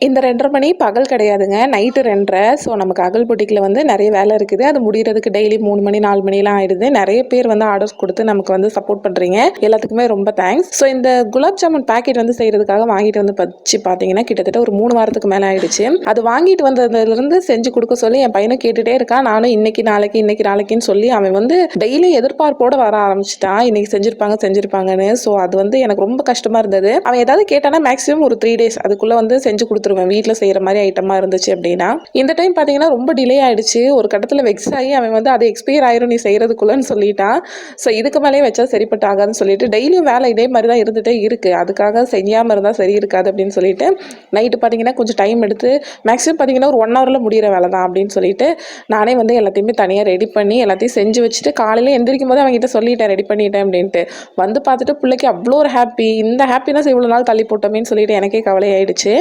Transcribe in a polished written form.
இந்த 2:30 மணி பகல் கிடையாதுங்க. நைட்டு 2:30. ஸோ நமக்கு அகல் பொட்டிக்கில வந்து நெறைய வேலை இருக்குது. அது முடியறதுக்கு டெய்லி 3 மணி 4 மணிலாம் ஆயிடுது. நெறைய பேர் வந்து ஆர்டர்ஸ் குடுத்து நமக்கு வந்து சப்போர்ட் பண்றீங்க. எல்லாத்துக்குமே ரொம்ப தேங்க்ஸ். ஸோ இந்த குலாப் ஜாமுன் பாக்கெட் வந்து செய்றதுக்காக வாங்கிட்டு வந்து வச்சு பார்த்தீங்கன்னா, கிட்டத்தட்ட ஒரு 3 வாரத்துக்கு மேல ஆயிடுச்சு. அது வாங்கிட்டு வந்ததுலருந்து செஞ்சு குடுக்க சொல்லி என் பையனும் கேட்டுட்டே இருக்கான். நானும் இன்னைக்கு நாளைக்கு, இன்னைக்கு நாளைக்குன்னு சொல்லி அவன் வந்து டெய்லி எதிர்பார்ப்போட வர ஆரம்பிச்சுட்டான். இன்னைக்கு செஞ்சிருப்பாங்க செஞ்சிருப்பாங்கன்னு. ஸோ அது வந்து எனக்கு ரொம்ப கஷ்டமா இருந்தது. அவன் ஏதாவது கேட்டானா மேக்ஸிமம் ஒரு 3 டேஸ் அதுக்குள்ள வந்து செஞ்சு குடுத்துருவேன். வீட்ல செய்ற மாரி ஐட்டமா இருந்துச்சு அப்படின்னா. இந்த டைம் பார்த்தீங்கன்னா, ரொம்ப டிலே ஆயிடுச்சு. ஒரு கட்டத்துல வெக்ஸ் ஆகி அவன் வந்து அது எக்ஸ்பயர் ஆயிரும் நீ செய்றதுக்குள்ளன்னு சொல்லிட்டான். ஸோ இதுக்கு மேலயே வச்சா சரிப்பட்டு ஆகாதுன்னு சொல்லிட்டு டெய்லியும் வேலை இதே மாரி தான் இருந்துட்டே இருக்கு. அதுக்காக செய்யாம இருந்தா சரி இருக்காது அப்படின்னு சொல்லிட்டு, நைட்டு பார்த்தீங்கன்னா, கொஞ்சம் டைம் எடுத்து மேக்ஸிமம் பார்த்தீங்கன்னா, ஒரு 1 ஹவர்ல முடியிற வேலை தான் அப்படின்னு சொல்லிட்டு, நானே வந்து எல்லாத்தையுமே தனியா ரெடி பண்ணி எல்லாத்தையும் செஞ்சு வச்சுட்டு, காலையில எந்திரிக்கும்போது அவன்கிட்ட சொல்லிட்டேன் ரெடி பண்ணிட்டேன் அப்படின்ட்டு. வந்து பார்த்துட்டு பிள்ளைக்கு அவ்ளோ ஒரு ஹாப்பி. இந்த ஹாப்பினஸ் இவ்வளோ நாள் தள்ளி போட்டோமேன்னு சொல்லிட்டு எனக்கே கவலையாயிடுச்சு.